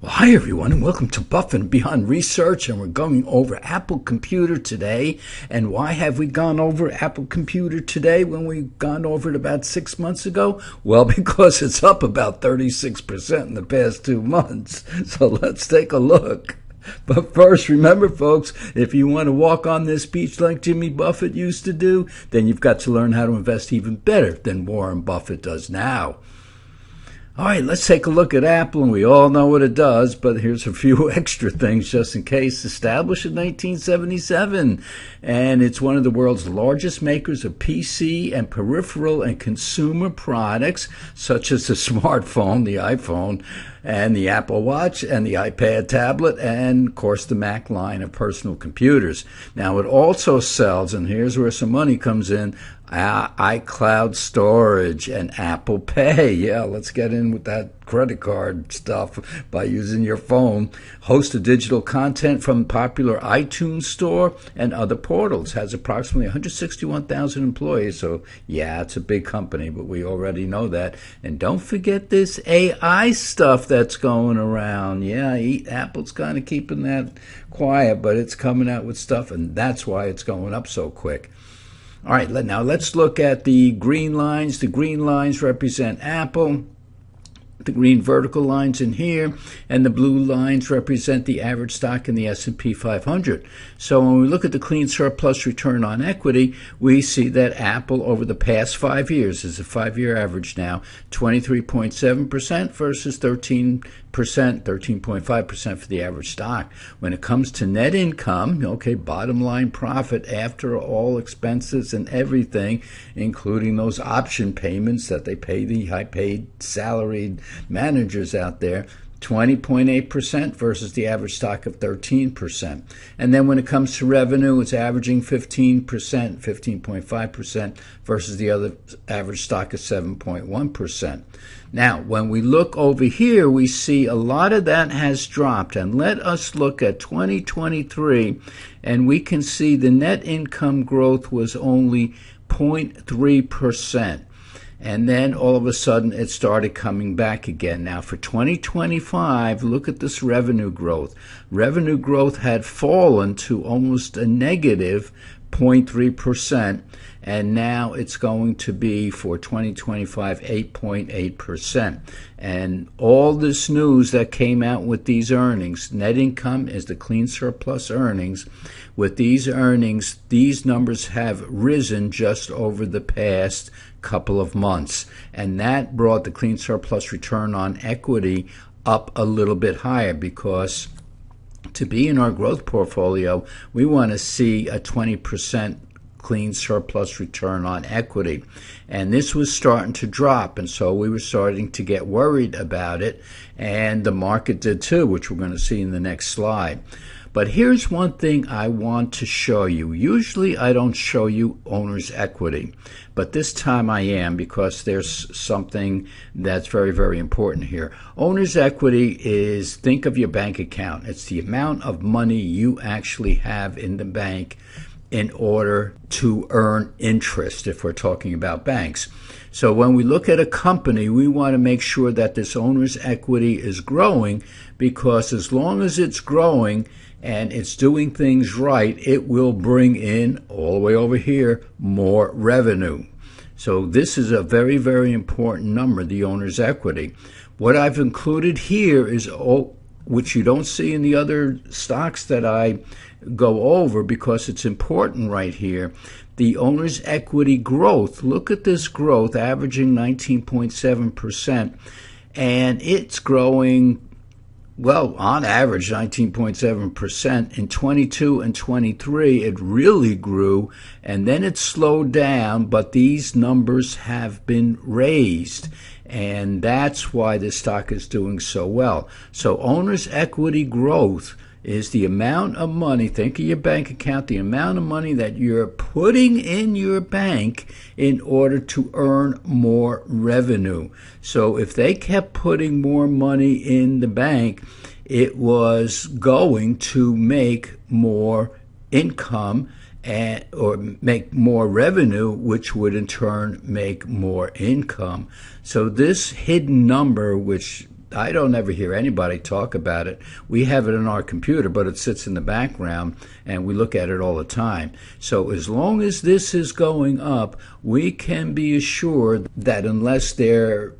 Well, hi everyone, and welcome to Buffett and Beyond Research, and we're going over Apple Computer today. And why have we gone over Apple Computer today when we've gone over it about 6 months ago? Well, because it's up about 36% in the past 2 months. So let's take a look. But first, remember, folks, if you want to walk on this beach like Jimmy Buffett used to do, then you've got to learn how to invest even better than Warren Buffett does now. All right, let's take a look at Apple, and we all know what it does, but here's a few extra things just in case. Established in 1977, and it's one of the world's largest makers of PC and peripheral and consumer products, such as the smartphone, the iPhone, and the Apple Watch, and the iPad tablet, and, of course, the Mac line of personal computers. Now, it also sells, and here's where some money comes in, iCloud storage and Apple Pay. Yeah, let's get in with that credit card stuff by using your phone. Hosts of digital content from popular iTunes Store and other portals. Has approximately 161,000 employees. So, yeah, it's a big company, but we already know that. And don't forget this AI stuff that's going around. Yeah, Apple's kind of keeping that quiet, but it's coming out with stuff, and that's why it's going up so quick. All right, now let's look at the green lines. The green lines represent Apple. The green vertical lines in here, and the blue lines represent the average stock in the S&P 500. So when we look at the clean surplus return on equity, we see that Apple over the past 5 years, is a 5-year average now, 23.7% versus 13.5% for the average stock. When it comes to net income, okay, bottom line profit after all expenses and everything, including those option payments that they pay the high-paid salaried managers out there, 20.8% versus the average stock of 13%. And then when it comes to revenue, it's averaging 15%, 15.5% versus the other average stock of 7.1%. Now, when we look over here, we see a lot of that has dropped. And let us look at 2023, and we can see the net income growth was only 0.3%. And then all of a sudden it started coming back again. Now for 2025, look at this revenue growth. Revenue growth had fallen to almost a negative 0.3%, and now it's going to be for 2025 8.8%. And all this news that came out with these earnings, net income is the clean surplus earnings. With these earnings, these numbers have risen just over the past couple of months, and that brought the clean surplus return on equity up a little bit higher, because to be in our growth portfolio, we want to see a 20% clean surplus return on equity. And this was starting to drop, and so we were starting to get worried about it, and the market did too, which we're going to see in the next slide. But here's one thing I want to show you. Usually I don't show you owner's equity, but this time I am, because there's something that's very, very important here. Owner's equity is, think of your bank account. It's the amount of money you actually have in the bank in order to earn interest, if we're talking about banks. So when we look at a company, we want to make sure that this owner's equity is growing, because as long as it's growing and it's doing things right, it will bring in, all the way over here, more revenue. So this is a very, very important number, the owner's equity. What I've included here is, which you don't see in the other stocks that I go over, because it's important right here, the owner's equity growth. Look at this growth, averaging 19.7%, and it's growing, well, on average, 19.7%. In 22 and 23, it really grew, and then it slowed down, but these numbers have been raised, and that's why this stock is doing so well. So owner's equity growth is the amount of money, think of your bank account, the amount of money that you're putting in your bank in order to earn more revenue. So if they kept putting more money in the bank, it was going to make more income or make more revenue, which would in turn make more income. So this hidden number, which I don't ever hear anybody talk about it. We have it in our computer, but it sits in the background, and we look at it all the time. So as long as this is going up, we can be assured that unless they're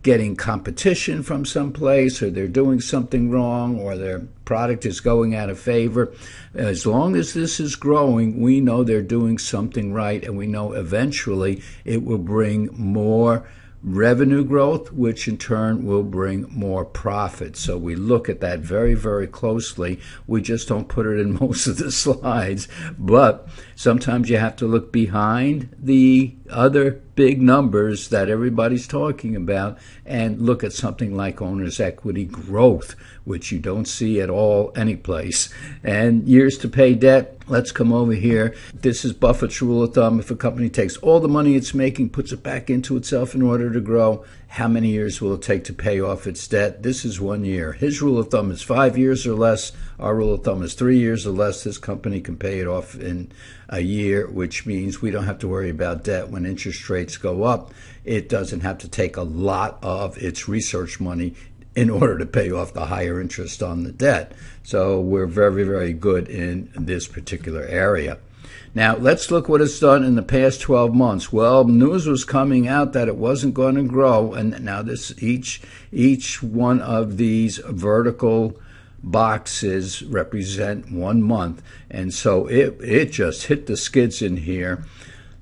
getting competition from someplace, or they're doing something wrong, or their product is going out of favor, as long as this is growing, we know they're doing something right, and we know eventually it will bring more revenue growth, which in turn will bring more profit. So we look at that very, very closely. We just don't put it in most of the slides, but sometimes you have to look behind the other big numbers that everybody's talking about and look at something like owner's equity growth, which you don't see at all anyplace. And years to pay debt, let's come over here. This is Buffett's rule of thumb. If a company takes all the money it's making, puts it back into itself in order to grow, how many years will it take to pay off its debt? This is 1 year. His rule of thumb is 5 years or less. Our rule of thumb is 3 years or less. This company can pay it off in a year, which means we don't have to worry about debt when interest rates go up. It doesn't have to take a lot of its research money in order to pay off the higher interest on the debt. So we're very, very good in this particular area. Now, let's look what it's done in the past 12 months. Well, news was coming out that it wasn't going to grow, and now this each one of these vertical boxes represent 1 month, and so it just hit the skids in here,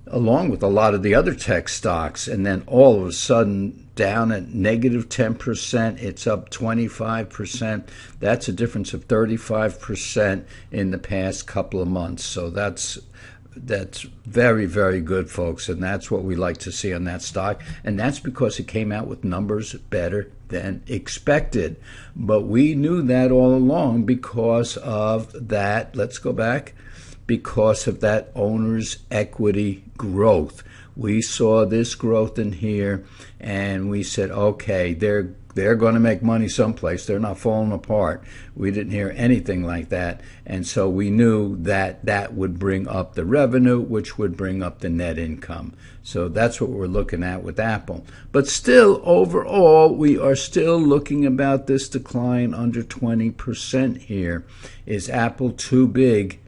along with a lot of the other tech stocks, and then all of a sudden down at negative 10%, it's up 25%. That's a difference of 35% in the past couple of months. So that's very, very good, folks, and that's what we like to see on that stock, and that's because it came out with numbers better than expected. But we knew that all along because of that. Let's go back. Because of that owner's equity growth. We saw this growth in here, and we said, okay, they're going to make money someplace. They're not falling apart. We didn't hear anything like that, and so we knew that that would bring up the revenue, which would bring up the net income. So that's what we're looking at with Apple. But still, overall, we are still looking about this decline under 20% here. Is Apple too big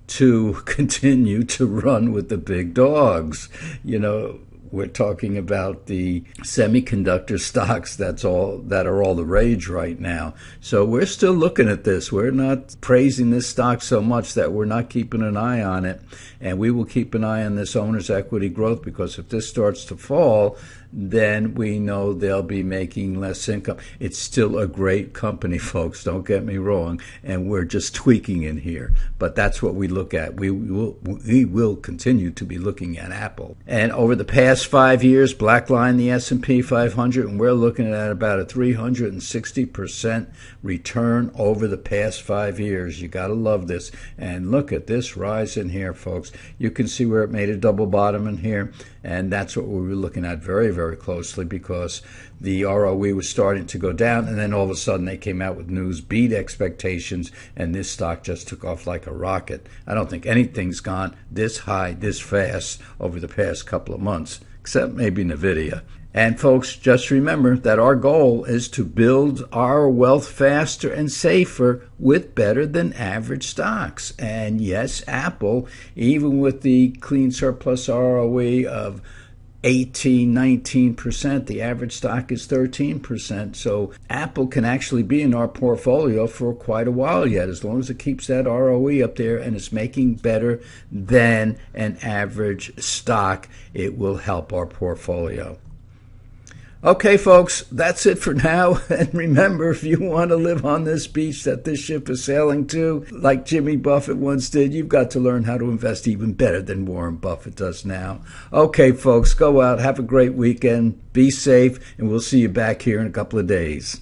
to continue to run with the big dogs? You know, we're talking about the semiconductor stocks that are all the rage right now. So we're still looking at this. We're not praising this stock so much that we're not keeping an eye on it. And we will keep an eye on this owner's equity growth, because if this starts to fall, then we know they'll be making less income. It's still a great company, folks, don't get me wrong, and we're just tweaking in here. But that's what we look at. We will continue to be looking at Apple. And over the past 5 years, blackline the S&P 500, and we're looking at about a 360% return over the past 5 years. You got to love this. And look at this rise in here, folks. You can see where it made a double bottom in here, and that's what we were looking at very, very closely, because the ROE was starting to go down, and then all of a sudden they came out with news, beat expectations, and this stock just took off like a rocket. I don't think anything's gone this high, this fast over the past couple of months, except maybe NVIDIA. And folks, just remember that our goal is to build our wealth faster and safer with better than average stocks. And yes, Apple, even with the clean surplus ROE of 18-19%, the average stock is 13%. So Apple can actually be in our portfolio for quite a while yet, as long as it keeps that ROE up there and it's making better than an average stock. It will help our portfolio. Okay, folks, that's it for now. And remember, if you want to live on this beach that this ship is sailing to, like Jimmy Buffett once did, you've got to learn how to invest even better than Warren Buffett does now. Okay, folks, go out, have a great weekend, be safe, and we'll see you back here in a couple of days.